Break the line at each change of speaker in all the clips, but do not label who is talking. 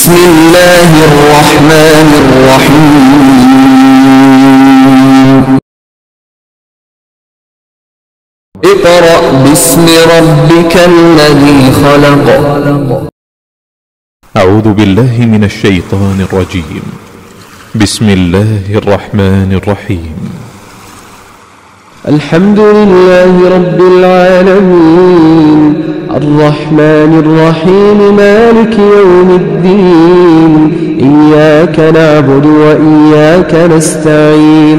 बिस्मिल्लाहिर्रहमानिर्रहीम। इक़रा बिस्मि रब्बिकल्लज़ी ख़लक़।
أعوذ بالله من الشيطان الرجيم. بسم الله الرحمن الرحيم.
الحمد لله رب العالمين الرحمن الرحيم مالك يوم الدين إياك نعبد وإياك نستعين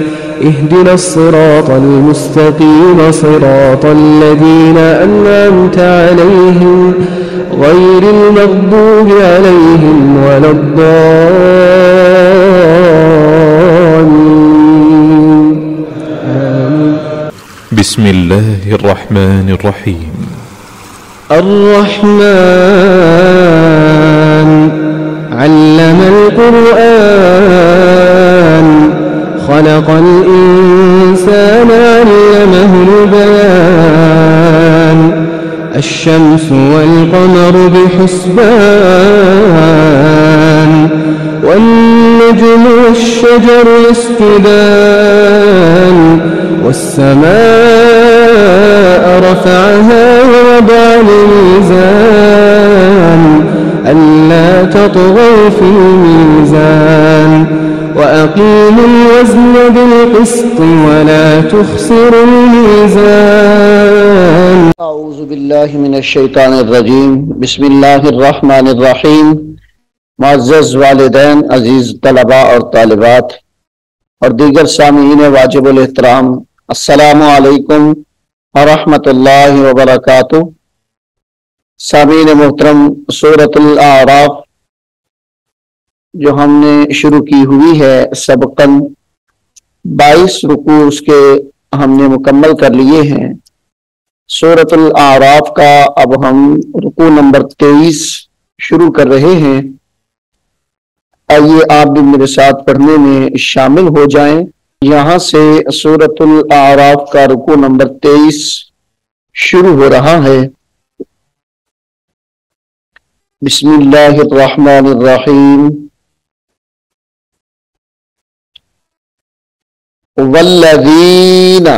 اهدنا الصراط المستقيم صراط الذين أنعمت عليهم غير المغضوب عليهم ولا الضالين.
بسم الله الرحمن الرحيم.
الرحمن علم القرآن خلق الإنسان علمه البيان الشمس والقمر بحسبان والنجم والشجر يسجدان والسماء رفعها ووضع الميزان ألا تطغوا في الميزان وأقيموا الوزن بالقسط ولا تخسروا الميزان.
أعوذ بالله من الشैतान الरजीम। बिस्मिल्लाहिर्रहमानिर्रहीम। मुअज़्ज़ज़ वालिदैन, अजीज तलबा और तालिबात और दीगर सामीईन वाजिबुल एहतराम, अस्सलामु अलैकुम व रहमतुल्लाहि व बरकातुहू। सामीईन मोहतरम, सूरतुल आराफ जो हमने शुरू की हुई है सबकन 22 रुकू उसके हमने मुकम्मल कर लिए हैं। सूरतुल आराफ का अब हम रुकू नंबर 23 शुरू कर रहे हैं। आइए आप भी मेरे साथ पढ़ने में शामिल हो जाएं। यहां से सूरतुल आराफ का रुकू नंबर 23 शुरू हो रहा है। बिस्मिल्लाहिर्रहमानिर्रहीम। वल्लज़ीना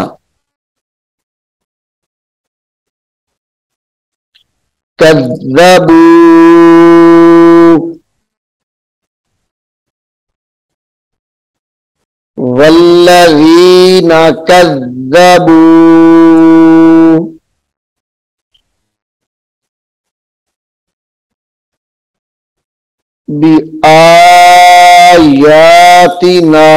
कज़्ज़बू वल्लज़ीना कज़्ज़बू बिआयातिना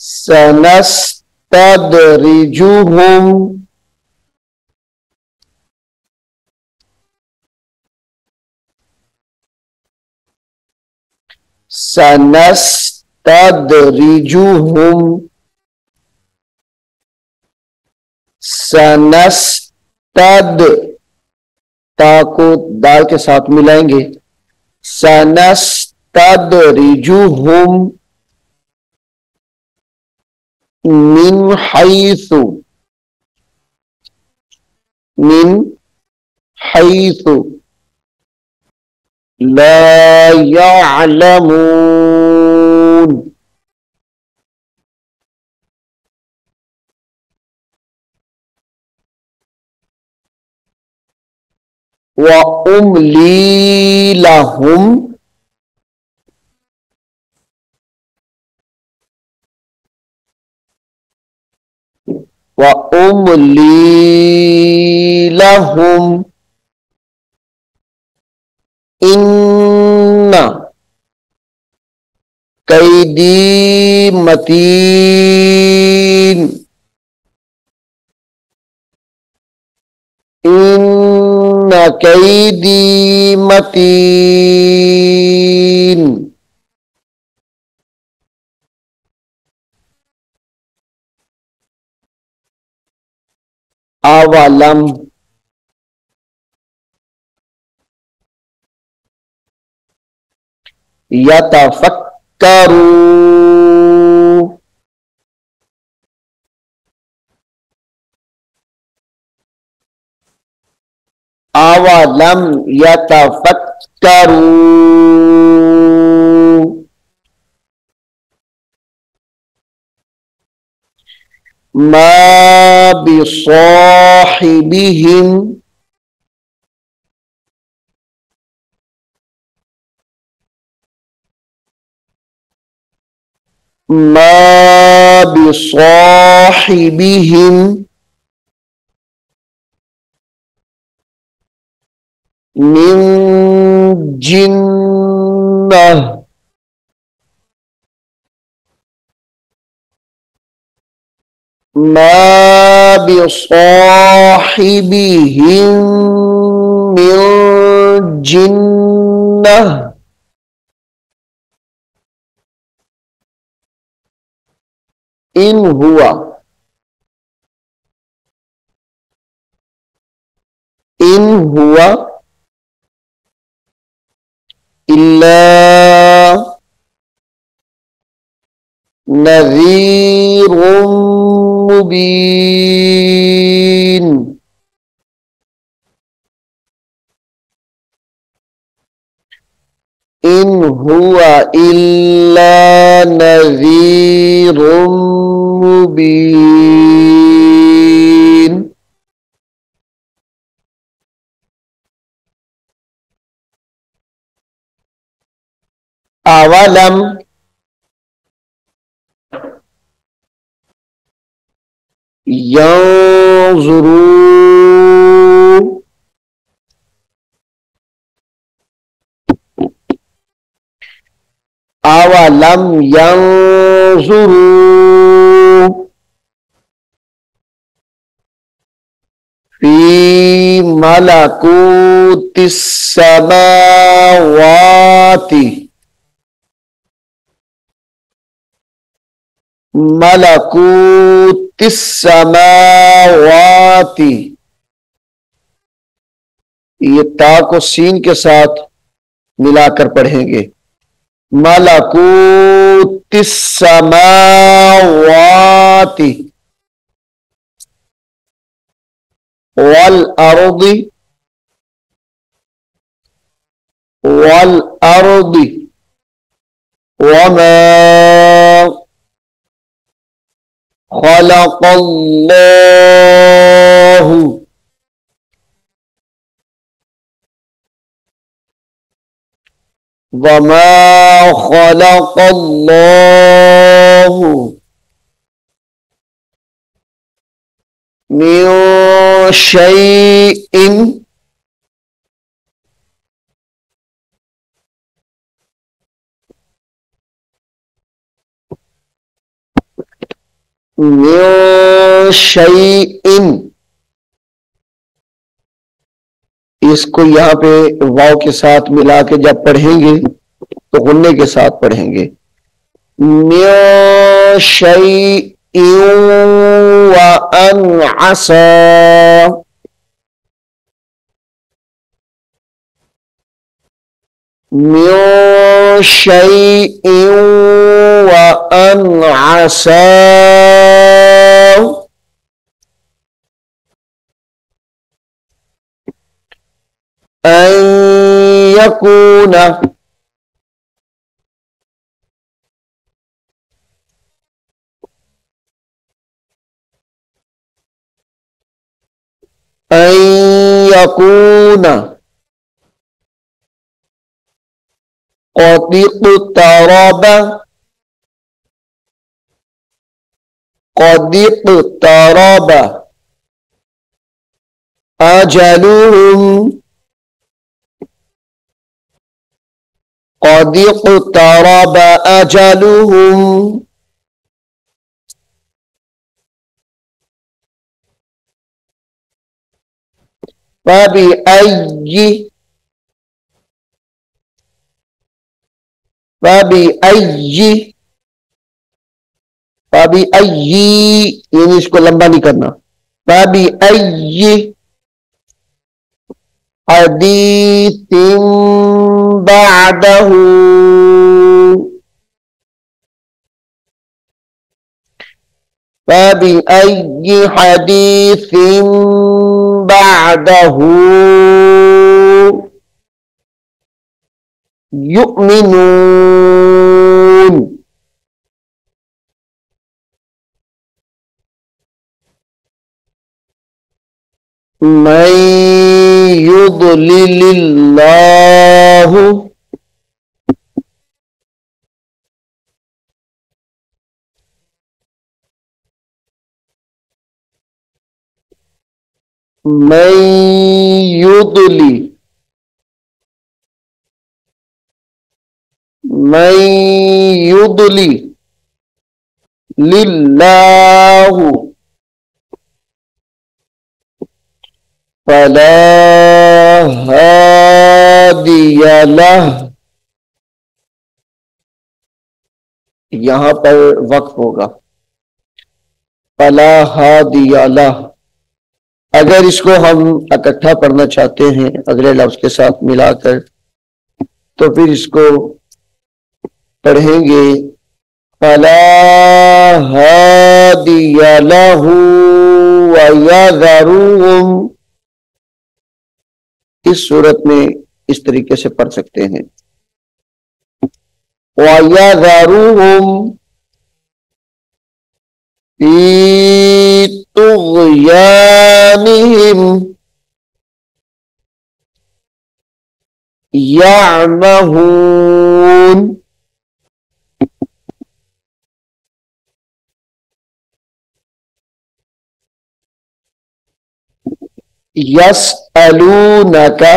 सनस्तदरिजुहुम सनस्तद ताको दाल के साथ मिलाएंगे। सनस्तदरिजुहुम मिन हैसु ला यअलमून व उम्ली लहुम व उम्ली लहुम इन्ना कैदी मतीन इन्ना कैदी मतीन। अवलम यतफक्करू अवलम यतफक्करू मा बिसाहिबिहिम मा बिसाहिबिहिम मिन जिन्नह मा बिसाहिबिहिम मिन जिन्नह इन हुआ इल्ला नज़ीरुम मुबीन इन हुआ इल्ला नज़ीरुम मुबीन। अवलम यंजुरू अवलम यंजुरू फी मलकूतिस समावाति मलकूतिस समावाति। ये ता को सीन के साथ मिलाकर पढ़ेंगे। मलकूतिस समावाति वल अर्दी वमा खलक़ल्लाहु वमा खलक़ल्लाहु मिन शैइन इसको यहां पे वाव के साथ मिला के जब पढ़ेंगे तो गुन्ने के साथ पढ़ेंगे। मिन शैइन व अन असा मिन शैइन व अन असा अन यकून अन यकून क़द इक़्तरब अजलुहुम क़द इक़्तरब अजलुहुम फबिअय्यि यानी इसको लंबा नहीं करना। फबिअय्यि हदीसिन बअदहु फबिअय्यि हदीसिन बअदहू युमिनून। मैं युद्लिलिल्लाहु मैं युद्ली मैं युद्ली लिल्लाहु फला हादिया लह। यहां पर वक्फ होगा फला हादिया लह। अगर इसको हम इकट्ठा पढ़ना चाहते हैं अगले लफ्ज के साथ मिलाकर, तो फिर इसको पढ़ेंगे फला हादिया लहू व यज़रूहुम। इस सूरत में इस तरीके से पढ़ सकते हैं व यज़रूहुम फी तुग़यानिहिम यअमहून। यसअलूनका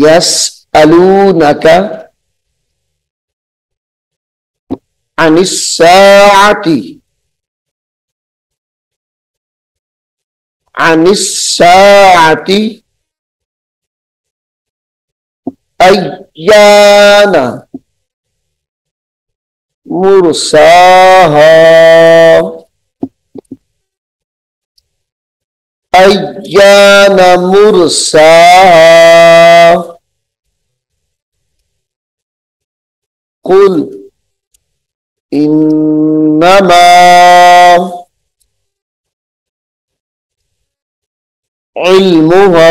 यसअलूनका अनिस्साअति अनिस्साअति अय्याना मुरसाहा अय्याना मुरसाहा। कुल इन्नमा इल्मुहा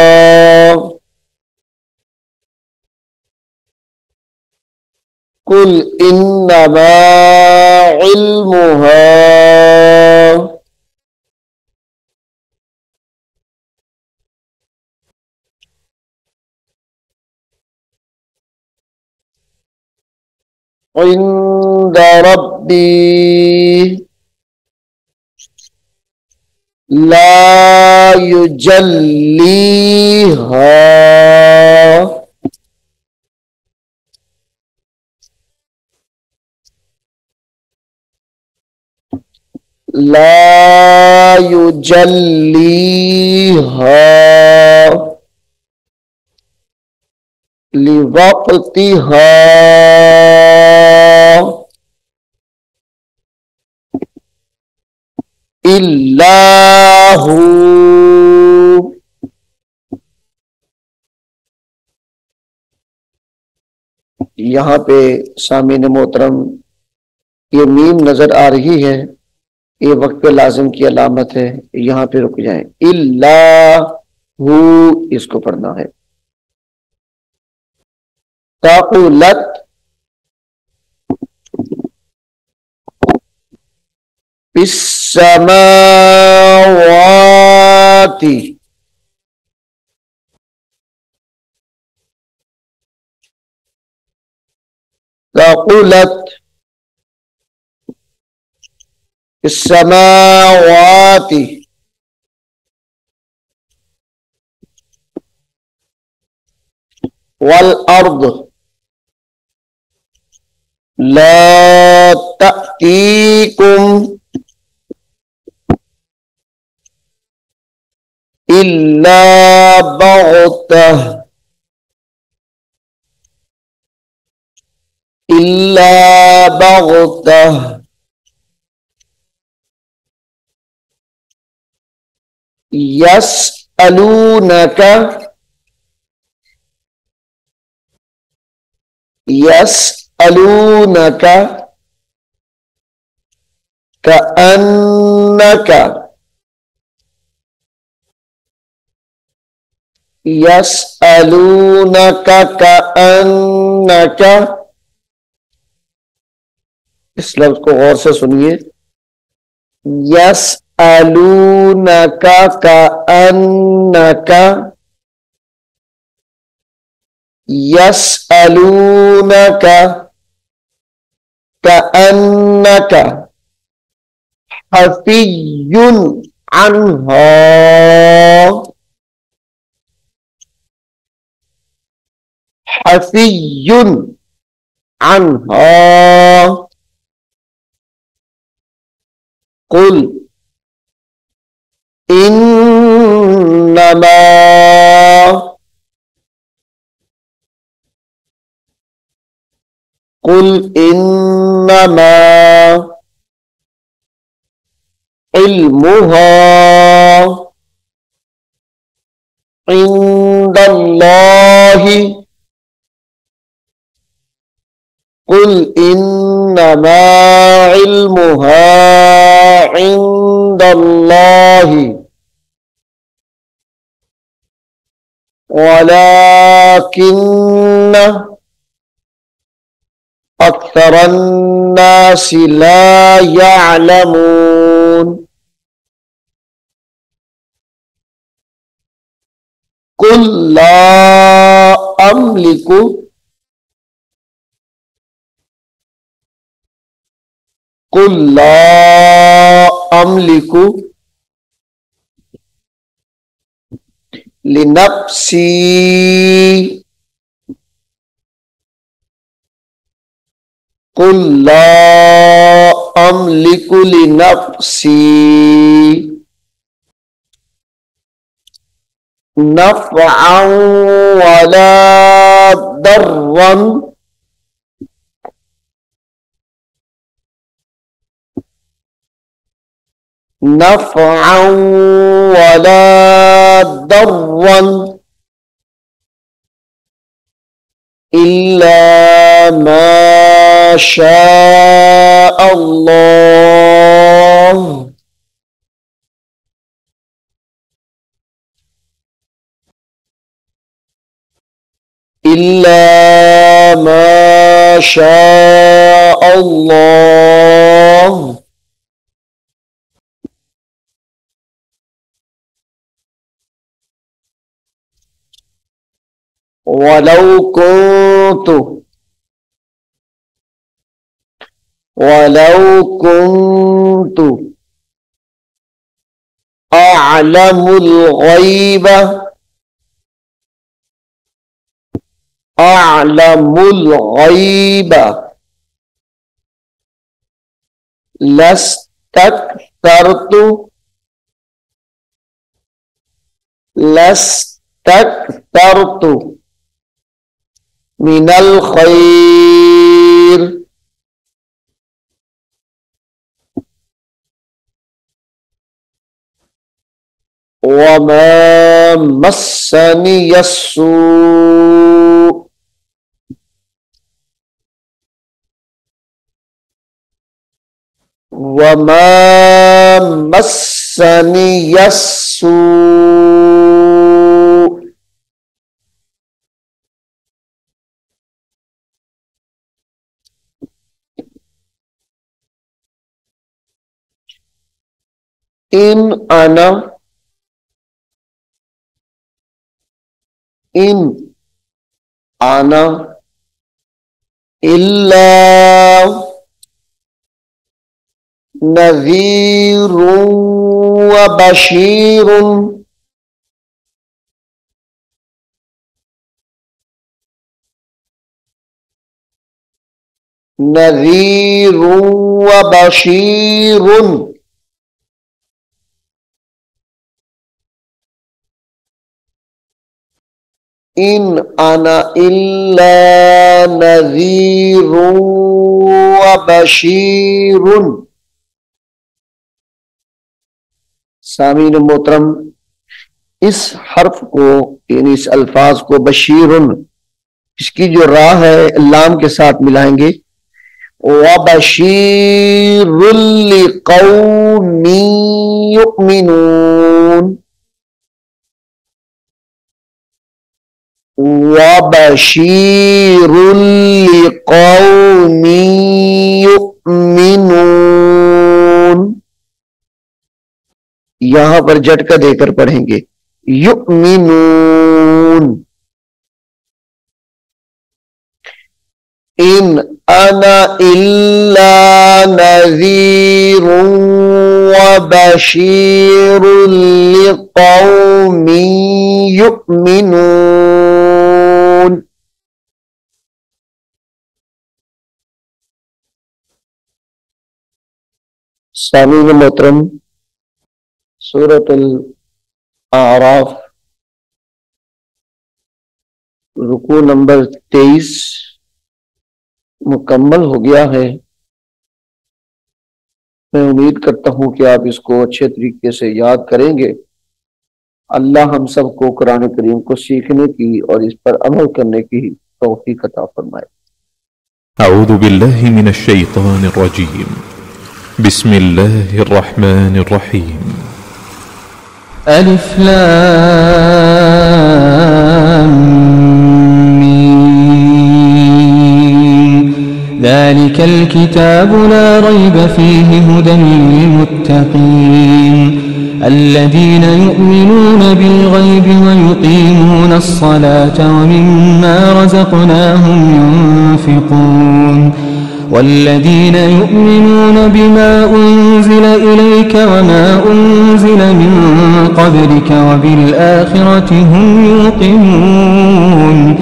कुल इन्नमा इल्मुहा इंद रब्बी ला युजल्लीहा ला युजल्लीहा लिवक्तिहा इल्लाहु। यहां पे सामीन मोहतरम ये मीम नजर आ रही है, ये वक्त पे लाजिम की अलामत है, यहां पे रुक जाएं। इल्लाहु इसको पढ़ना है। ताक़ुलत बिस्समावाति ताक़ुलत बिस्समावाति वल अर्द ला तअतीकुम इल्ला बग़तह इल्ला बग़तह यसअलूनका अलूनका कअन्नका यसअलूनका कअन्नका। इस लफ्ज को गौर से सुनिए। यसअलूनका कअन्नका, यसअलूनका कअन्नका हफियुन अन्हा, हफियुन अन्हा। कुल इन्नमा, कुल इन्नमा इल्मुहा इंदल्लाहि, कुल इन्नमा इल्मुहा इंदल्लाहि वलाकिन्न अक्सरन्नासि ला यअलमून। कुल ला अमलिकु, कुल ला अमलिकु लिनफ्सी, कुल ला अमलिकु लिनफ्सी नफ़अन वला दर्रन, नफ़अन वला दर्रन इल्ला मा शाअ अल्लाह, इल्ला मा शाअ अल्लाह। वलौ कुन्तु, वलौ कुन्तु अअलमुल गैब, अअलमुल गैब लस्तक्तरतु, लस्तक्तरतु मिनल खैर, वमा मस्सनियस्सू, वमा मस्सनियस्सू। इन आना, इन आना इल्ला नज़ीरुन व बशीरुन, नज़ीरुन व बशीरुन इन आना इल्ला नज़ीरुन व बशीरुन। सामीन मोहतरम, इस हर्फ को यानी इस अल्फाज को बशीरुन इसकी जो रा है लाम के साथ मिलाएंगे, वबशीरुल लिक़ौमी युमिनून, वबशीरुल लिक़ौमी युमिनून। यहां पर झटका देकर पढ़ेंगे युमिनून। इन अना इल्ला नज़ीरुन व बशीरुल लिक़ौमिन युमिनून। सामीन मोहतरम, सूरतुल आराफ रुकू नंबर 23 मुकम्मल हो गया है। मैं उम्मीद करता हूं कि आप इसको अच्छे तरीके से याद करेंगे। अल्लाह हम सबको कुरान करीम को सीखने की और इस पर अमल करने की तौफीक अता फरमाए।
अऊज़ु बिल्लाहि मिनश शैतानिर रजीम। बिस्मिल्लाहिर रहमानिर रहीम।
अलिफ लाम मीम। ज़ालिकल किताबु ला रैब फ़ीहि हुदन लिल्मुत्तक़ीन الذين يؤمنون بالغيب ويقيمون الصلاة ومما رزقناهم ينفقون والذين يؤمنون بما أنزل إليك وما أنزل من قبلك وبالآخرة هم يوقنون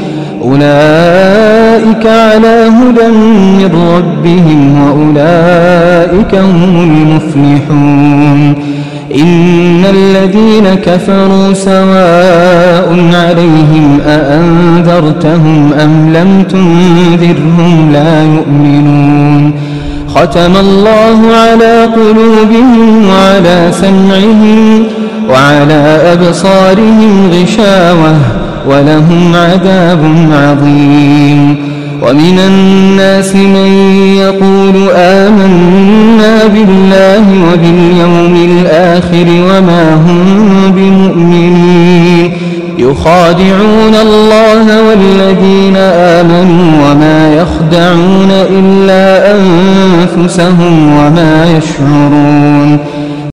أولئك على هدى من ربهم وأولئك هم المفلحون إن الذين كفروا سواء عليهم أأنذرتهم أم لم تنذرهم لا يؤمنون ختم الله على قلوبهم وعلى سمعهم وعلى أبصارهم غشاوة ولهم عذاب عظيم ومن الناس من يقول آمنا بالله وباليوم الآخر وما هم بمؤمنين يخادعون الله والذين آمنوا وما يخدعون إلا أنفسهم وما يشعرون